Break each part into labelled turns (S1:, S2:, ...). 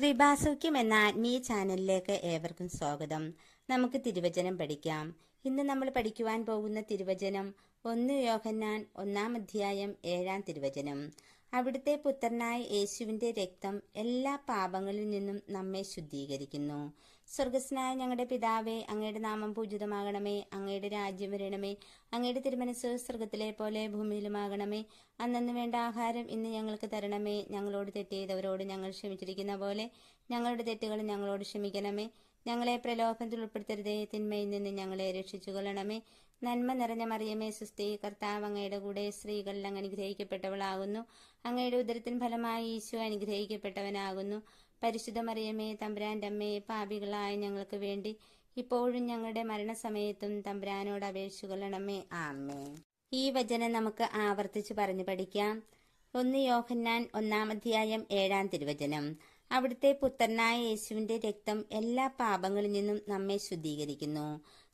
S1: കൃപാസൗഖ്യം എന്ന ആത്മീയ ചാനലിലേക്ക് ഏവർക്കും സ്വാഗതം. നമുക്ക് തിരുവചനം പഠിക്കാം. ഇന്ന് നമ്മൾ പഠിക്കുവാൻ പോകുന്ന തിരുവചനം 1 യോഹന്നാൻ 1 അധ്യായം 7 തിരുവചനം. അവിടുത്തെ പുത്രനായ യേശുവിന്റെ രക്തം എല്ലാ പാപങ്ങളിൽ നിന്നും നമ്മെ ശുദ്ധീകരിക്കുന്നു. സ്വർഗസ്നായ ഞങ്ങളുടെ പിതാവേ, അങ്ങയുടെ നാമം പൂജിതമാകണമേ. അങ്ങയുടെ രാജ്യം വരണമേ. അങ്ങയുടെ തിരുമനസ്സ് സ്വർഗത്തിലെ പോലെ ഭൂമിയിലുമാകണമേ. അന്നു വേണ്ട ആഹാരം ഇന്ന് ഞങ്ങൾക്ക് തരണമേ. ഞങ്ങളോട് തെറ്റ് ചെയ്തവരോട് ഞങ്ങൾ ക്ഷമിച്ചിരിക്കുന്ന പോലെ ഞങ്ങളുടെ തെറ്റുകൾ ഞങ്ങളോട് ക്ഷമിക്കണമേ. ഞങ്ങളെ പ്രലോഭനത്തിൽ ഉൾപ്പെടുത്തരുതേ. തിന്മയിൽ നിന്ന് ഞങ്ങളെ രക്ഷിച്ചുകൊള്ളണമേ. നന്മ നിറഞ്ഞ മറിയമേ, സുസ്ഥി, കർത്താവ് അങ്ങയുടെ കൂടെ സ്ത്രീകളിൽ അങ്ങ് അനുഗ്രഹിക്കപ്പെട്ടവളാകുന്നു. അങ്ങയുടെ ഉദരത്തിൻ ഫലമായി ഈശോ അനുഗ്രഹിക്കപ്പെട്ടവനാകുന്നു. പരിശുദ്ധ മറിയമേ, തമ്പുരാന്റെ അമ്മയെ, പാപികളായ ഞങ്ങൾക്ക് വേണ്ടി ഇപ്പോഴും ഞങ്ങളുടെ മരണസമയത്തും തമ്പുരാനോട് അപേക്ഷിച്ചുകൊള്ളണമേ. ആമേൻ. ഈ വചനം നമുക്ക് ആവർത്തിച്ച് പറഞ്ഞു പഠിക്കാം. 1 യോഹന്നാൻ 1 അധ്യായം 7 തിരുവചനം. അവിടുത്തെ പുത്രനായ യേശുവിന്റെ രക്തം എല്ലാ പാപങ്ങളിൽ നിന്നും നമ്മെ ശുദ്ധീകരിക്കുന്നു.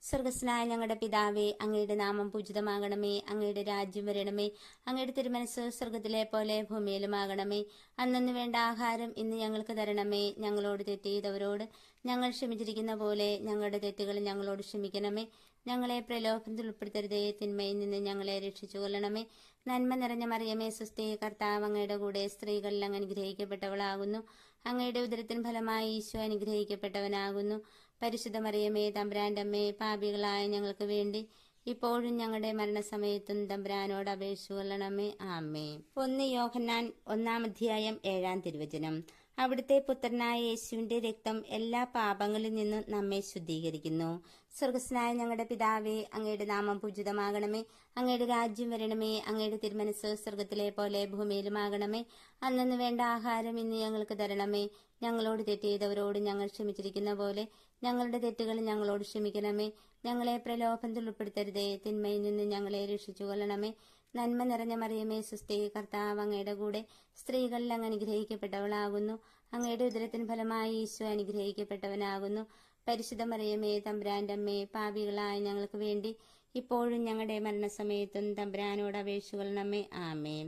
S1: സ്വർഗസ്നായ ഞങ്ങളുടെ പിതാവേ, അങ്ങയുടെ നാമം പൂജിതമാകണമേ. അങ്ങയുടെ രാജ്യം വരണമേ. അങ്ങയുടെ തിരുമനസ്സ് സ്വർഗത്തിലെ പോലെ ഭൂമിയിലുമാകണമേ. അന്നു വേണ്ട ആഹാരം ഇന്ന് ഞങ്ങൾക്ക് തരണമേ. ഞങ്ങളോട് തെറ്റ് ചെയ്തവരോട് ഞങ്ങൾ ക്ഷമിച്ചിരിക്കുന്ന പോലെ ഞങ്ങളുടെ തെറ്റുകൾ ഞങ്ങളോട് ക്ഷമിക്കണമേ. ഞങ്ങളെ പ്രലോഭനത്തിൽ ഉൾപ്പെടുത്തരുതേ. തിന്മയിൽ നിന്ന് ഞങ്ങളെ രക്ഷിച്ചുകൊള്ളണമേ. നന്മ നിറഞ്ഞ മറിയമേ, സുസ്ഥി, കർത്താവ് അങ്ങയുടെ കൂടെ സ്ത്രീകളിൽ അങ്ങ് അനുഗ്രഹിക്കപ്പെട്ടവളാകുന്നു. അങ്ങയുടെ ഉദരത്തിൻ ഫലമായി ഈശോ അനുഗ്രഹിക്കപ്പെട്ടവനാകുന്നു. പരിശുദ്ധ മറിയമേ, തമ്പുരാന്റെ അമ്മയെ, പാപികളായ ഞങ്ങൾക്ക് വേണ്ടി ഇപ്പോഴും ഞങ്ങളുടെ മരണസമയത്തും തമ്പുരാനോട് അപേക്ഷിച്ചുകൊള്ളണമേ. ആമേൻ. 1 യോഹന്നാൻ 1 അധ്യായം 7 തിരുവചനം. അവിടുത്തെ പുത്രനായ യേശുവിന്റെ രക്തം എല്ലാ പാപങ്ങളിൽ നിന്നും നമ്മെ ശുദ്ധീകരിക്കുന്നു. സ്വർഗസ്നായ ഞങ്ങളുടെ പിതാവേ, അങ്ങയുടെ നാമം പൂജിതമാകണമേ. അങ്ങയുടെ രാജ്യം വരണമേ. അങ്ങയുടെ തിരുമനസ്സ് സ്വർഗത്തിലെ പോലെ ഭൂമിയിലുമാകണമേ. അന്നു വേണ്ട ആഹാരം ഇന്ന് ഞങ്ങൾക്ക് തരണമേ. ഞങ്ങളോട് തെറ്റ് ചെയ്തവരോട് ഞങ്ങൾ ക്ഷമിച്ചിരിക്കുന്ന പോലെ ഞങ്ങളുടെ തെറ്റുകൾ ഞങ്ങളോട് ക്ഷമിക്കണമേ. ഞങ്ങളെ പ്രലോഭനത്തിൽ ഉൾപ്പെടുത്തരുതേ. തിന്മയിൽ നിന്ന് ഞങ്ങളെ രക്ഷിച്ചുകൊള്ളണമേ. നന്മ നിറഞ്ഞ മറിയമേ, സുസ്ഥി, കർത്താവ് അങ്ങയുടെ കൂടെ സ്ത്രീകളിൽ അങ്ങ് അനുഗ്രഹിക്കപ്പെട്ടവളാകുന്നു. അങ്ങയുടെ ഉദരത്തിൻ ഫലമായി ഈശോ അനുഗ്രഹിക്കപ്പെട്ടവനാകുന്നു. പരിശുദ്ധ മറിയമേ, തമ്പുരാന്റെ അമ്മയെ, പാപികളായ ഞങ്ങൾക്ക് വേണ്ടി ഇപ്പോഴും ഞങ്ങളുടെ മരണസമയത്തും തമ്പുരാനോട് അപേക്ഷിച്ചുകൊള്ളണമേ. ആമേൻ.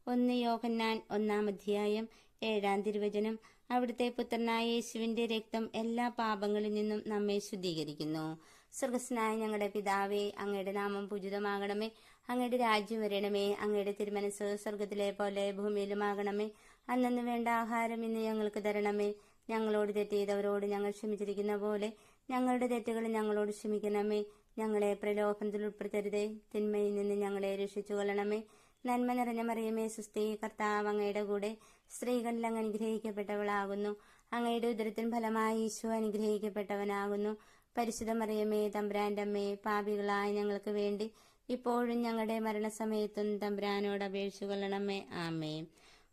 S1: 1 യോഹന്നാൻ 1 അധ്യായം 7 തിരുവചനം. അവിടുത്തെ പുത്രനായ യേശുവിന്റെ രക്തം എല്ലാ പാപങ്ങളിൽ നിന്നും നമ്മെ ശുദ്ധീകരിക്കുന്നു. സ്വർഗസ്നായ ഞങ്ങളുടെ പിതാവേ, അങ്ങയുടെ നാമം പൂജിതമാകണമേ. അങ്ങയുടെ രാജ്യം വരണമേ. അങ്ങയുടെ തിരുമനസ്സ് സ്വർഗത്തിലെ പോലെ ഭൂമിയിലുമാകണമേ. അന്നു വേണ്ട ആഹാരം ഇന്ന് ഞങ്ങൾക്ക് തരണമേ. ഞങ്ങളോട് തെറ്റ് ചെയ്തവരോട് ഞങ്ങൾ ക്ഷമിച്ചിരിക്കുന്ന പോലെ ഞങ്ങളുടെ തെറ്റുകൾ ഞങ്ങളോട് ക്ഷമിക്കണമേ. ഞങ്ങളെ പ്രലോഭനത്തിൽ ഉൾപ്പെടുത്തരുതേ. തിന്മയിൽ നിന്ന് ഞങ്ങളെ രക്ഷിച്ചുകൊള്ളണമേ. നന്മ നിറഞ്ഞ മറിയമേ, സുസ്ഥി, കർത്താവ് അങ്ങയുടെ കൂടെ സ്ത്രീകളിൽ അങ്ങ് അനുഗ്രഹിക്കപ്പെട്ടവളാകുന്നു. അങ്ങയുടെ ഉദരത്തിൻ ഫലമായി ഈശോ അനുഗ്രഹിക്കപ്പെട്ടവനാകുന്നു. പരിശുദ്ധ മറിയമേ, തമ്പുരാന്റെ അമ്മയെ, പാപികളായ ഞങ്ങൾക്ക് വേണ്ടി ഇപ്പോഴും ഞങ്ങളുടെ മരണസമയത്തും തമ്പുരാനോട് അപേക്ഷിച്ചുകൊള്ളണമേ. ആമേൻ.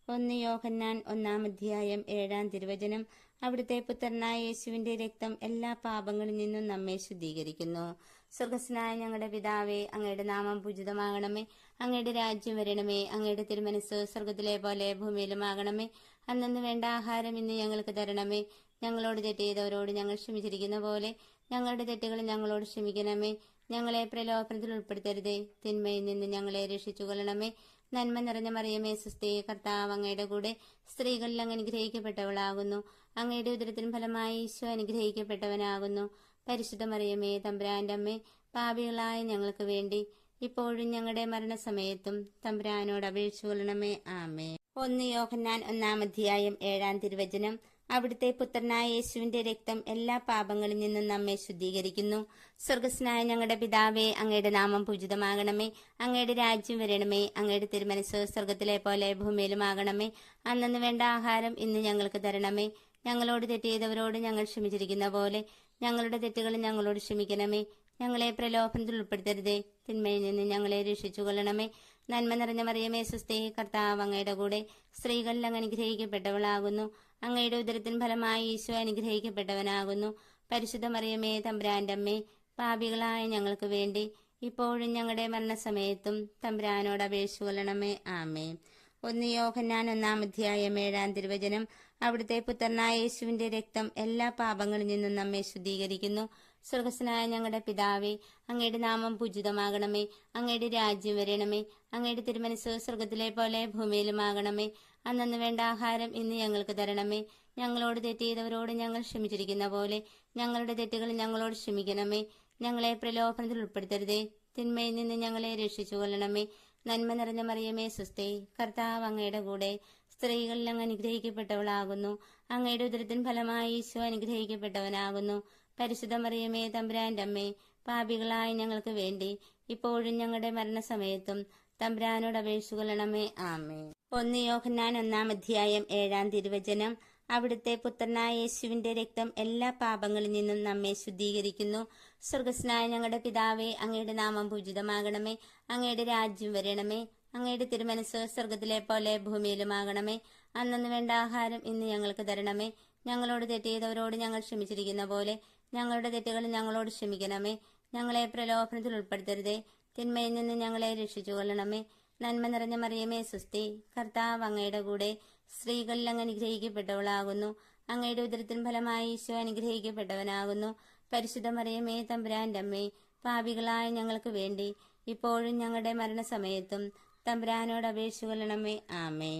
S1: 1 യോഹന്നാൻ 1 അധ്യായം 7 തിരുവചനം. അവിടുത്തെ പുത്രനായ യേശുവിന്റെ രക്തം എല്ലാ പാപങ്ങളിൽ നിന്നും നമ്മെ ശുദ്ധീകരിക്കുന്നു. സ്വർഗസ്നായ ഞങ്ങളുടെ പിതാവേ, അങ്ങയുടെ നാമം പൂജിതമാകണമേ. അങ്ങയുടെ രാജ്യം വരണമേ. അങ്ങയുടെ തിരുമനസ്സ് സ്വർഗത്തിലെ പോലെ ഭൂമിയിലുമാകണമേ. അന്നു വേണ്ട ആഹാരം ഇന്ന് ഞങ്ങൾക്ക് തരണമേ. ഞങ്ങളോട് തെറ്റ് ചെയ്തവരോട് ഞങ്ങൾ ക്ഷമിച്ചിരിക്കുന്ന പോലെ ഞങ്ങളുടെ തെറ്റുകൾ ഞങ്ങളോട് ക്ഷമിക്കണമേ. ഞങ്ങളെ പ്രലോഭനത്തിൽ ഉൾപ്പെടുത്തരുതേ. തിന്മയിൽ നിന്ന് ഞങ്ങളെ രക്ഷിച്ചുകൊള്ളണമേ. നന്മ നിറഞ്ഞ മറിയമേ, സുസ്ഥി, കർത്താവ് അങ്ങയുടെ കൂടെ സ്ത്രീകളിൽ അങ്ങ് അനുഗ്രഹിക്കപ്പെട്ടവളാകുന്നു. അങ്ങയുടെ ഉദരത്തിൻ ഫലമായി ഈശോ അനുഗ്രഹിക്കപ്പെട്ടവനാകുന്നു. പരിശുദ്ധ മറിയമേ, തമ്പുരാന്റെ അമ്മേ, പാപികളായ ഞങ്ങൾക്ക് വേണ്ടി ഇപ്പോഴും ഞങ്ങളുടെ മരണസമയത്തും തമ്പുരാനോട് അപേക്ഷിച്ചുകൊള്ളണമേ. ആമേ. 1 യോഹന്നാൻ 1 അധ്യായം 7 തിരുവചനം. അവിടുത്തെ പുത്രനായ യേശുവിന്റെ രക്തം എല്ലാ പാപങ്ങളിൽ നിന്നും നമ്മെ ശുദ്ധീകരിക്കുന്നു. സ്വർഗസ്നായ ഞങ്ങളുടെ പിതാവേ, അങ്ങയുടെ നാമം പൂജിതമാകണമേ. അങ്ങയുടെ രാജ്യം വരണമേ. അങ്ങയുടെ തിരുമനസ്സ് സ്വർഗത്തിലെ പോലെ ഭൂമിയിലുമാകണമേ. അന്നു വേണ്ട ആഹാരം ഇന്ന് ഞങ്ങൾക്ക് തരണമേ. ഞങ്ങളോട് തെറ്റ് ചെയ്തവരോട് ഞങ്ങൾ ക്ഷമിച്ചിരിക്കുന്ന പോലെ ഞങ്ങളുടെ തെറ്റുകൾ ഞങ്ങളോട് ക്ഷമിക്കണമേ. ഞങ്ങളെ പ്രലോഭനത്തിൽ ഉൾപ്പെടുത്തരുതേ. തിന്മയിൽ നിന്ന് ഞങ്ങളെ രക്ഷിച്ചുകൊള്ളണമേ. നന്മ നിറഞ്ഞ മറിയമേ, സുസ്ഥി, കർത്താവ് അങ്ങയുടെ കൂടെ സ്ത്രീകളിൽ അങ്ങ് അനുഗ്രഹിക്കപ്പെട്ടവളാകുന്നു. അങ്ങയുടെ ഉദരത്തിൻ ഫലമായി ഈശോ അനുഗ്രഹിക്കപ്പെട്ടവനാകുന്നു. പരിശുദ്ധ മറിയമേ, തമ്പുരാന്റെ അമ്മേ, പാപികളായ ഞങ്ങൾക്ക് വേണ്ടി ഇപ്പോഴും ഞങ്ങളുടെ മരണസമയത്തും തമ്പുരാനോട് അപേക്ഷിച്ചുകൊള്ളണമേ. ആമേൻ. 1 യോഹന്നാൻ 1 അധ്യായം 7 തിരുവചനം. അവിടുത്തെ പുത്രനായ യേശുവിന്റെ രക്തം എല്ലാ പാപങ്ങളിൽ നിന്നും നമ്മെ ശുദ്ധീകരിക്കുന്നു. സ്വർഗസ്നായ ഞങ്ങളുടെ പിതാവേ, അങ്ങയുടെ നാമം പൂജിതമാകണമേ. അങ്ങയുടെ രാജ്യം വരണമേ. അങ്ങയുടെ തിരുമനസ്സ് സ്വർഗത്തിലെ പോലെ ഭൂമിയിലുമാകണമേ. അന്നു വേണ്ട ആഹാരം ഇന്ന് ഞങ്ങൾക്ക് തരണമേ. ഞങ്ങളോട് തെറ്റ് ചെയ്തവരോട് ഞങ്ങൾ ക്ഷമിച്ചിരിക്കുന്ന പോലെ ഞങ്ങളുടെ തെറ്റുകൾ ഞങ്ങളോട് ക്ഷമിക്കണമേ. ഞങ്ങളെ പ്രലോഭനത്തിൽ ഉൾപ്പെടുത്തരുതേ, തിന്മയിൽ നിന്ന് ഞങ്ങളെ രക്ഷിച്ചു കൊള്ളണമേ. നന്മ നിറഞ്ഞ മറിയമേ സ്വസ്തി, കർത്താവ് അങ്ങയുടെ കൂടെ സ്ത്രീകളിൽ അങ്ങ് അനുഗ്രഹിക്കപ്പെട്ടവളാകുന്നു. അങ്ങയുടെ ഉദരത്തിൻ ഫലമായി ഈശോ അനുഗ്രഹിക്കപ്പെട്ടവനാകുന്നു. പരിശുദ്ധ മറിയമേ തമ്പുരാന്റെ അമ്മേ, പാപികളായ ഞങ്ങൾക്ക് വേണ്ടി ഇപ്പോഴും ഞങ്ങളുടെ മരണസമയത്തും തമ്പുരാനോട് അപേക്ഷിച്ചു കൊള്ളണമേ. ആമേ. 1 യോഹന്നാൻ 1-ാം അധ്യായം 7-ാം തിരുവചനം. അവിടുത്തെ പുത്രനായ യേശുവിന്റെ രക്തം എല്ലാ പാപങ്ങളിൽ നിന്നും നമ്മെ ശുദ്ധീകരിക്കുന്നു. സ്വർഗസ്നായ ഞങ്ങളുടെ പിതാവേ, അങ്ങയുടെ നാമം പൂജിതമാകണമേ. അങ്ങയുടെ രാജ്യം വരണമേ. അങ്ങയുടെ തിരുമനസ് സ്വർഗത്തിലെ പോലെ ഭൂമിയിലുമാകണമേ. അന്നു വേണ്ട ആഹാരം ഇന്ന് ഞങ്ങൾക്ക് തരണമേ. ഞങ്ങളോട് തെറ്റ് ചെയ്തവരോട് ഞങ്ങൾ ക്ഷമിച്ചിരിക്കുന്ന പോലെ ഞങ്ങളുടെ തെറ്റുകൾ ഞങ്ങളോട് ക്ഷമിക്കണമേ. ഞങ്ങളെ പ്രലോഭനത്തിൽ ഉൾപ്പെടുത്തരുതേ, തിന്മയിൽ നിന്ന് ഞങ്ങളെ രക്ഷിച്ചു കൊള്ളണമേ. നന്മ നിറഞ്ഞ മറിയമേ സ്വസ്തി, കർത്താവ് അങ്ങയുടെ കൂടെ സ്ത്രീകളിൽ അങ്ങ് അനുഗ്രഹിക്കപ്പെട്ടവളാകുന്നു. അങ്ങയുടെ ഉദരത്തിൻ ഫലമായി ഈശോ അനുഗ്രഹിക്കപ്പെട്ടവനാകുന്നു. പരിശുദ്ധ മറിയമേ തമ്പുരാന്റെ അമ്മേ, പാപികളായ ഞങ്ങൾക്ക് വേണ്ടി ഇപ്പോഴും ഞങ്ങളുടെ മരണസമയത്തും തമ്പുരാനോട് അപേക്ഷിച്ചു കൊള്ളണമേ. ആമേ.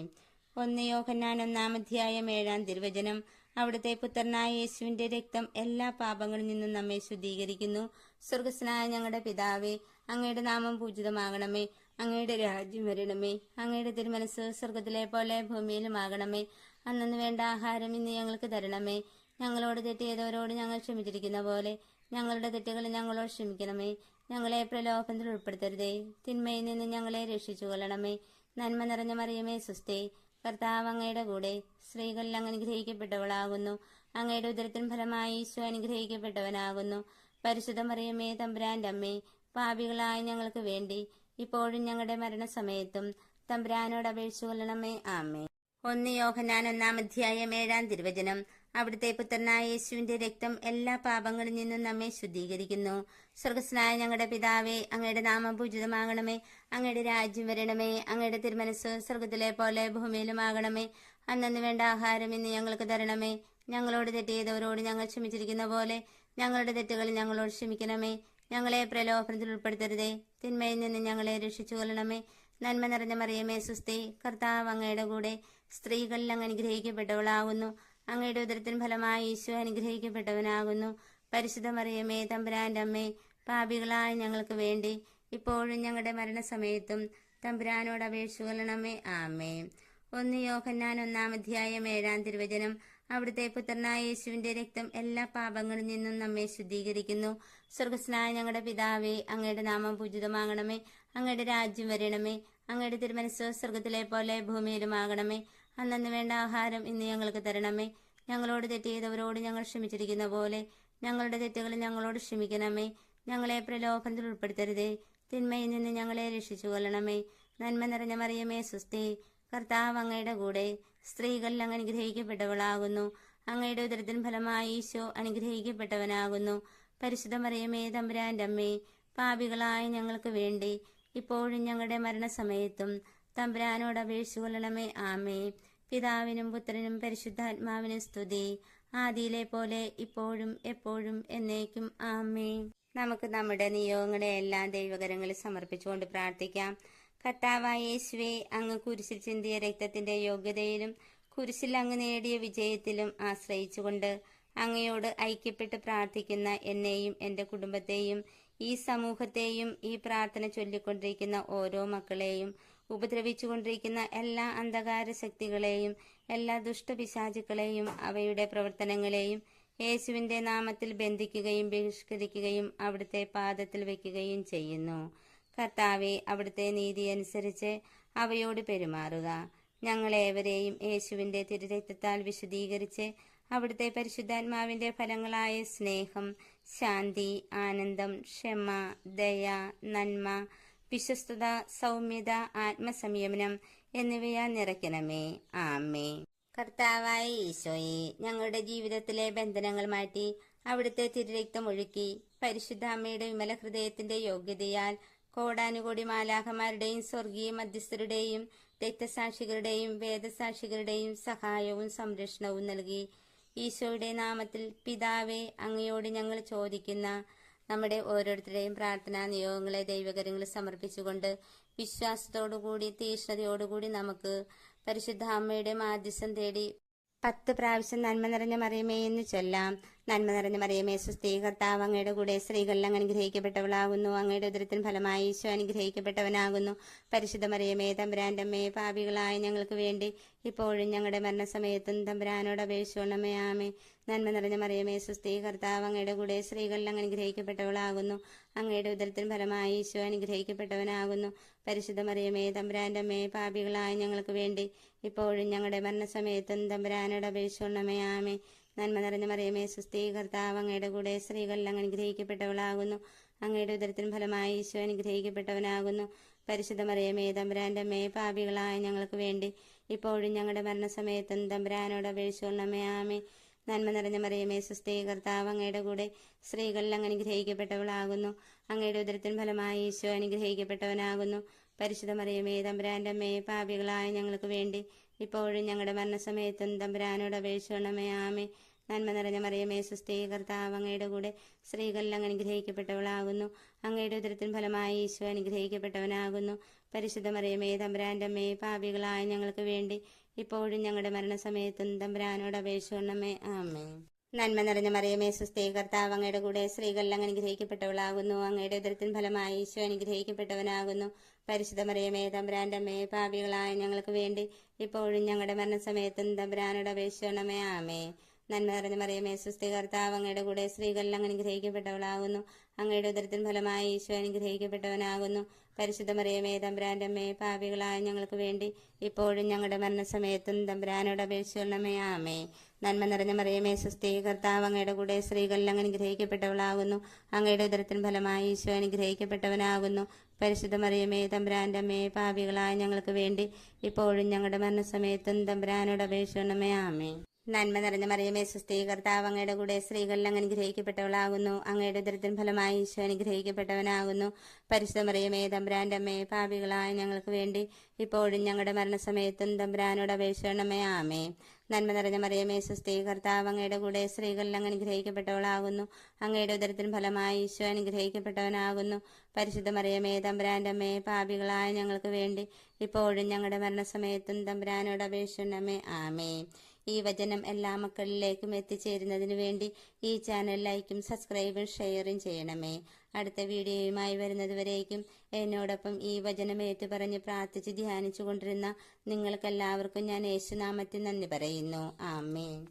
S1: 1 യോഹന്നാൻ 1-ാം അധ്യായം 7-ാം തിരുവചനം. അവിടുത്തെ പുത്രനായ യേശുവിന്റെ രക്തം എല്ലാ പാപങ്ങളിൽ നിന്നും നമ്മെ ശുദ്ധീകരിക്കുന്നു. സ്വർഗസ്നായ ഞങ്ങളുടെ പിതാവേ, അങ്ങയുടെ നാമം പൂജിതമാകണമേ. അങ്ങയുടെ രാജ്യം വരണമേ. അങ്ങയുടെ തിരുമനസ് സ്വർഗത്തിലെ പോലെ ഭൂമിയിലുമാകണമേ. അന്നു വേണ്ട ആഹാരം ഇന്ന് ഞങ്ങൾക്ക് തരണമേ. ഞങ്ങളോട് തെറ്റ് ചെയ്തവരോട് ഞങ്ങൾ ക്ഷമിച്ചിരിക്കുന്ന പോലെ ഞങ്ങളുടെ തെറ്റുകൾ ഞങ്ങളോട് ക്ഷമിക്കണമേ. ഞങ്ങളെ പ്രലോഭനത്തിൽ ഉൾപ്പെടുത്തരുതേ, തിന്മയിൽ നിന്ന് ഞങ്ങളെ രക്ഷിച്ചു കൊള്ളണമേ. നന്മ നിറഞ്ഞ മറിയമേ സ്വസ്തി, കർത്താവ് അങ്ങയുടെ കൂടെ സ്ത്രീകളിൽ അങ്ങ് അനുഗ്രഹിക്കപ്പെട്ടവളാകുന്നു. അങ്ങയുടെ ഉദരത്തിൻ ഫലമായി ഈശോ അനുഗ്രഹിക്കപ്പെട്ടവനാകുന്നു. പരിശുദ്ധ മറിയമേ തമ്പുരാന്റെ അമ്മേ, പാപികളായ ഞങ്ങൾക്ക് വേണ്ടി ഇപ്പോഴും ഞങ്ങളുടെ മരണസമയത്തും തമ്പുരാനോട് അപേക്ഷിച്ചു കൊള്ളണമേ. ആമേ. 1 യോഹന്നാൻ 1-ാം അധ്യായം 7-ാം തിരുവചനം. അവിടുത്തെ പുത്രനായ യേശുവിന്റെ രക്തം എല്ലാ പാപങ്ങളിൽ നിന്നും നമ്മെ ശുദ്ധീകരിക്കുന്നു. സ്വർഗസ്നായ ഞങ്ങളുടെ പിതാവേ, അങ്ങയുടെ നാമം പൂജിതമാകണമേ. അങ്ങയുടെ രാജ്യം വരണമേ. അങ്ങയുടെ തിരുമനസ് സ്വർഗത്തിലെ പോലെ ഭൂമിയിലുമാകണമേ. അന്നു വേണ്ട ആഹാരം ഇന്ന് ഞങ്ങൾക്ക് തരണമേ. ഞങ്ങളോട് തെറ്റ് ചെയ്തവരോട് ഞങ്ങൾ ക്ഷമിച്ചിരിക്കുന്ന പോലെ ഞങ്ങളുടെ തെറ്റുകൾ ഞങ്ങളോട് ക്ഷമിക്കണമേ. ഞങ്ങളെ പ്രലോഭനത്തിൽ ഉൾപ്പെടുത്തരുതേ, തിന്മയിൽ നിന്ന് ഞങ്ങളെ രക്ഷിച്ചു കൊള്ളണമേ. നന്മ നിറഞ്ഞ മറിയമേ സ്വസ്തി, കർത്താവ് അങ്ങയുടെ കൂടെ സ്ത്രീകളിൽ അങ്ങ് അനുഗ്രഹിക്കപ്പെട്ടവളാകുന്നു. അങ്ങയുടെ ഉദരത്തിൻ ഫലമായി ഈശോ അനുഗ്രഹിക്കപ്പെട്ടവനാകുന്നു. പരിശുദ്ധ മറിയമേ തമ്പുരാന്റെ അമ്മേ, പാപികളായ ഞങ്ങൾക്ക് വേണ്ടി ഇപ്പോഴും ഞങ്ങളുടെ മരണസമയത്തും തമ്പുരാനോട് അപേക്ഷിച്ചു കൊള്ളണമേ. ആമേ. 1 യോഹന്നാൻ 1-ാം അധ്യായം 7-ാം തിരുവചനം. അവിടുത്തെ പുത്രനായ യേശുവിന്റെ രക്തം എല്ലാ പാപങ്ങളിൽ നിന്നും നമ്മെ ശുദ്ധീകരിക്കുന്നു. സ്വർഗസ്നായ ഞങ്ങളുടെ പിതാവേ, അങ്ങയുടെ നാമം പൂജിതമാകണമേ. അങ്ങയുടെ രാജ്യം വരണമേ. അങ്ങയുടെ തിരുമനസ് സ്വർഗത്തിലെ പോലെ ഭൂമിയിലുമാകണമേ. അന്നു വേണ്ട ആഹാരം ഇന്ന് ഞങ്ങൾക്ക് തരണമേ. ഞങ്ങളോട് തെറ്റ് ചെയ്തവരോട് ഞങ്ങൾ ക്ഷമിച്ചിരിക്കുന്ന പോലെ ഞങ്ങളുടെ തെറ്റുകൾ ഞങ്ങളോട് ക്ഷമിക്കണമേ. ഞങ്ങളെ പ്രലോഭനത്തിൽ ഉൾപ്പെടുത്തരുതേ, തിന്മയിൽ നിന്ന് ഞങ്ങളെ രക്ഷിച്ചു കൊള്ളണമേ. നന്മ നിറഞ്ഞ മറിയമേ സ്വസ്തി, കർത്താവ് അങ്ങയുടെ കൂടെ സ്ത്രീകളിൽ അങ്ങ് അനുഗ്രഹിക്കപ്പെട്ടവളാകുന്നു. അങ്ങയുടെ ഉദരത്തിൻ ഫലമായി ഈശോ അനുഗ്രഹിക്കപ്പെട്ടവനാകുന്നു. പരിശുദ്ധ മറിയമേ തമ്പുരാന്റെ അമ്മേ, പാപികളായ ഞങ്ങൾക്ക് വേണ്ടി ഇപ്പോഴും ഞങ്ങളുടെ മരണസമയത്തും തമ്പുരാനോട് അപേക്ഷിച്ചു കൊള്ളണമേ. ആമേ. പിതാവിനും പുത്രനും പരിശുദ്ധാത്മാവിനും സ്തുതി, ആദിയിലെ പോലെ ഇപ്പോഴും എപ്പോഴും എന്നേക്കും. ആമേ. നമുക്ക് നമ്മുടെ നിയോഗങ്ങളെ എല്ലാം ദൈവകരങ്ങളിൽ സമർപ്പിച്ചുകൊണ്ട് പ്രാർത്ഥിക്കാം. കർത്താവായ യേശുവേ, അങ്ങ് കുരിശിൽ ചിന്തിയ രക്തത്തിന്റെ യോഗ്യതയിലും കുരിശിൽ അങ്ങ് നേടിയ വിജയത്തിലും ആശ്രയിച്ചുകൊണ്ട് അങ്ങയോട് ഐക്യപ്പെട്ട് പ്രാർത്ഥിക്കുന്ന എന്നെയും എൻ്റെ കുടുംബത്തെയും ഈ സമൂഹത്തെയും ഈ പ്രാർത്ഥന ചൊല്ലിക്കൊണ്ടിരിക്കുന്ന ഓരോ മക്കളെയും ഉപദ്രവിച്ചുകൊണ്ടിരിക്കുന്ന എല്ലാ അന്ധകാര ശക്തികളെയും എല്ലാ ദുഷ്ടപിശാചുക്കളെയും അവയുടെ പ്രവർത്തനങ്ങളെയും യേശുവിൻ്റെ നാമത്തിൽ ബന്ധിക്കുകയും ബഹിഷ്കരിക്കുകയും അവിടുത്തെ പാദത്തിൽ വയ്ക്കുകയും ചെയ്യുന്നു. കർത്താവെ, അവിടുത്തെ നീതി അനുസരിച്ച് അവയോട് പെരുമാറുക. ഞങ്ങളേവരെയും യേശുവിൻ്റെ തിരുരക്തത്താൽ വിശുദ്ധീകരിച്ച് അവിടുത്തെ പരിശുദ്ധാത്മാവിൻ്റെ ഫലങ്ങളായ സ്നേഹം, ശാന്തി, ആനന്ദം, ക്ഷമ, ദയ, നന്മ, വിശ്വസ്തത, സൗമ്യത, ആത്മസംയമനം എന്നിവയാൽ നിറയ്ക്കണമേ. ആമേ. കർത്താവായ ഈശോയെ, ഞങ്ങളുടെ ജീവിതത്തിലെ ബന്ധനങ്ങൾ മാറ്റി അവിടുത്തെ തിരുരക്തം ഒഴുക്കി പരിശുദ്ധ അമ്മയുടെ വിമല ഹൃദയത്തിന്റെ യോഗ്യതയാൽ കോടാനുകോടി മാലാഖമാരുടെയും സ്വർഗീയ മധ്യസ്ഥരുടെയും രക്തസാക്ഷികളുടെയും വേദസാക്ഷികളുടെയും സഹായവും സംരക്ഷണവും നൽകി ഈശോയുടെ നാമത്തിൽ പിതാവേ, അങ്ങയോട് ഞങ്ങൾ ചോദിക്കുന്ന നമ്മുടെ ഓരോരുത്തരുടെയും പ്രാർത്ഥനാ നിയോഗങ്ങളെ ദൈവകരങ്ങളിൽ സമർപ്പിച്ചുകൊണ്ട് വിശ്വാസത്തോടുകൂടി തീഷ്ണതയോടുകൂടി നമുക്ക് പരിശുദ്ധ അമ്മയുടെ മാധ്യസ്ഥം തേടി 10 പ്രാവശ്യം നന്മ നിറഞ്ഞ മറിയമേ എന്ന് ചൊല്ലാം. നന്മ നിറഞ്ഞ മറിയമേ സുസ്ഥീ, കർത്താവ് അങ്ങയുടെ കൂടെ സ്ത്രീകളിൽ അങ്ങ് അനുഗ്രഹിക്കപ്പെട്ടവളാകുന്നു. അങ്ങയുടെ ഉദരത്തിൻ ഫലമായി ഈശോ അനുഗ്രഹിക്കപ്പെട്ടവനാകുന്നു. പരിശുദ്ധ മറിയമേ തമ്പുരാന്റെ അമ്മേ, പാപികളായ ഞങ്ങൾക്ക് വേണ്ടി ഇപ്പോഴും ഞങ്ങളുടെ മരണസമയത്തും തമ്പുരാനോട് അപേക്ഷിക്കണമേ. ആമേ. നന്മ നിറഞ്ഞ മറിയമേ സുസ്ഥീ, കർത്താവ് അങ്ങയുടെ കൂടെ സ്ത്രീകളിൽ അങ്ങ് അനുഗ്രഹിക്കപ്പെട്ടവളാകുന്നു. അങ്ങയുടെ ഉദരത്തിൻ ഫലമായി ഈശോ അനുഗ്രഹിക്കപ്പെട്ടവനാകുന്നു. പരിശുദ്ധ മറിയമേ തമ്പുരാന്റെ അമ്മേ, പാപികളായ ഞങ്ങൾക്ക് വേണ്ടി ഇപ്പോഴും ഞങ്ങളുടെ മരണസമയത്തും തമ്പുരാനോട് അപേക്ഷിക്കണമേ. ആമേ. നന്മ നിറഞ്ഞ മറിയമേ സുസ്ഥീ, കർത്താവ് അങ്ങയുടെ കൂടെ സ്ത്രീകളിൽ അങ്ങ് അനുഗ്രഹിക്കപ്പെട്ടവളാകുന്നു. അങ്ങയുടെ ഉദരത്തിൻ ഫലമായി ഈശോ അനുഗ്രഹിക്കപ്പെട്ടവനാകുന്നു. പരിശുദ്ധ മറിയമേ തമ്പുരാന്റെ അമ്മേ, പാപികളായ ഞങ്ങൾക്ക് വേണ്ടി ഇപ്പോഴും ഞങ്ങളുടെ മരണസമയത്തും തമ്പുരാനോട് അപേക്ഷിക്കണമേ. ആമേ. നന്മ നിറഞ്ഞ മറിയമേ സുസ്ഥീ, കർത്താവ് അങ്ങയുടെ കൂടെ സ്ത്രീകളിൽ അങ്ങ് അനുഗ്രഹിക്കപ്പെട്ടവളാകുന്നു. അങ്ങയുടെ ഉദരത്തിൻ ഫലമായി ഈശോ അനുഗ്രഹിക്കപ്പെട്ടവനാകുന്നു. പരിശുദ്ധ മറിയമേ തമ്പുരാന്റെ അമ്മേ, പാപികളായ ഞങ്ങൾക്ക് വേണ്ടി ഇപ്പോഴും ഞങ്ങളുടെ മരണസമയത്തും തമ്പുരാനോട് അപേക്ഷിക്കണമേ. ആമേ. നന്മ നിറഞ്ഞ മറിയമേ സുസ്ഥീ, കർത്താവ് അങ്ങയുടെ കൂടെ സ്ത്രീകളിൽ അങ്ങ് അനുഗ്രഹിക്കപ്പെട്ടവളാകുന്നു. അങ്ങയുടെ ഉദരത്തിൻ ഫലമായി ഈശോ അനുഗ്രഹിക്കപ്പെട്ടവനാകുന്നു. പരിശുദ്ധ മറിയമേ തമ്പുരാന്റെ അമ്മേ, പാപികളായ ഞങ്ങൾക്ക് വേണ്ടി ഇപ്പോഴും ഞങ്ങളുടെ മരണസമയത്തും തമ്പുരാനോട് അപേക്ഷിക്കണമേ. ആമേ. നന്മ നിറഞ്ഞ മറിയമേ സുസ്ഥീ, കർത്താവ് അങ്ങയുടെ കൂടെ സ്ത്രീകളിൽ അങ്ങ് അനുഗ്രഹിക്കപ്പെട്ടവളാകുന്നു. അങ്ങയുടെ ഉദരത്തിൻ ഫലമായി ഈശോ അനുഗ്രഹിക്കപ്പെട്ടവനാകുന്നു. പരിശുദ്ധ മറിയമേ തമ്പുരാന്റെ അമ്മേ, പാപികളായ ഞങ്ങൾക്ക് വേണ്ടി ഇപ്പോഴും ഞങ്ങളുടെ മരണസമയത്തും തമ്പുരാനോട് അപേക്ഷിക്കണമേ. ആമേ. നന്മ നിറഞ്ഞ മറിയമേ സുസ്ഥീ, കർത്താവ് അങ്ങയുടെ കൂടെ സ്ത്രീകളിൽ അങ്ങ് അനുഗ്രഹിക്കപ്പെട്ടവളാകുന്നു. അങ്ങയുടെ ഉദരത്തിൻ ഫലമായി ഈശോ അനുഗ്രഹിക്കപ്പെട്ടവനാകുന്നു. പരിശുദ്ധ മറിയമേ തമ്പുരാന്റെ അമ്മേ, പാപികളായ ഞങ്ങൾക്ക് വേണ്ടി ഇപ്പോഴും ഞങ്ങളുടെ മരണസമയത്തും തമ്പുരാനോട് അപേക്ഷിക്കണമേ. ആമേ. നന്മ നിറഞ്ഞ മറിയമേ സുസ്ഥീ, കർത്താവ് അങ്ങയുടെ കൂടെ സ്ത്രീകളിൽ അങ്ങ് അനുഗ്രഹിക്കപ്പെട്ടവളാകുന്നു. അങ്ങയുടെ ഉദരത്തിൻ ഫലമായി ഈശോ അനുഗ്രഹിക്കപ്പെട്ടവനാകുന്നു. പരിശുദ്ധ മറിയമേ തമ്പുരാന്റെ അമ്മേ, പാപികളായ ഞങ്ങൾക്ക് വേണ്ടി ഇപ്പോഴും ഞങ്ങളുടെ മരണസമയത്തും തമ്പുരാനോട് അപേക്ഷിക്കണമേ. ആമേ. നന്മ നിറഞ്ഞ മറിയമേ സുസ്ഥീ, കർത്താവ് അങ്ങയുടെ കൂടെ സ്ത്രീകളിൽ അങ്ങ് അനുഗ്രഹിക്കപ്പെട്ടവളാകുന്നു. അങ്ങയുടെ ഉദരത്തിൻ ഫലമായി ഈശോ അനുഗ്രഹിക്കപ്പെട്ടവനാകുന്നു. പരിശുദ്ധ മറിയമേ തമ്പുരാന്റെ അമ്മേ, പാപികളായ ഞങ്ങൾക്ക് വേണ്ടി ഇപ്പോഴും ഞങ്ങളുടെ മരണസമയത്തും തമ്പുരാനോട് അപേക്ഷിക്കണമേ. ആമേ. നന്മ നിറഞ്ഞ മറിയമേ സുസ്ഥീ, കർത്താവ് അങ്ങയുടെ കൂടെ സ്ത്രീകളിൽ അങ്ങ് അനുഗ്രഹിക്കപ്പെട്ടവളാകുന്നു. അങ്ങയുടെ ഉദരത്തിൻ ഫലമായി ഈശോ അനുഗ്രഹിക്കപ്പെട്ടവനാകുന്നു. പരിശുദ്ധ മറിയമേ തമ്പുരാന്റെ അമ്മേ, പാപികളായ ഞങ്ങൾക്ക് വേണ്ടി ഇപ്പോഴും ഞങ്ങളുടെ മരണസമയത്തും തമ്പുരാനോട് അപേക്ഷിക്കണമേ. ആമേ. ഈ വചനം എല്ലാ മക്കളിലേക്കും എത്തിച്ചേരുന്നതിന് വേണ്ടി ഈ ചാനൽ ലൈക്കും സബ്സ്ക്രൈബും ഷെയറും ചെയ്യണമേ. അടുത്ത വീഡിയോയുമായി വരുന്നതുവരേക്കും എന്നോടൊപ്പം ഈ വചനം ഏറ്റുപറഞ്ഞ് പ്രാർത്ഥിച്ച് ധ്യാനിച്ചു കൊണ്ടിരുന്ന നിങ്ങൾക്കെല്ലാവർക്കും ഞാൻ യേശുനാമത്തിൽ നന്ദി പറയുന്നു. ആമേൻ.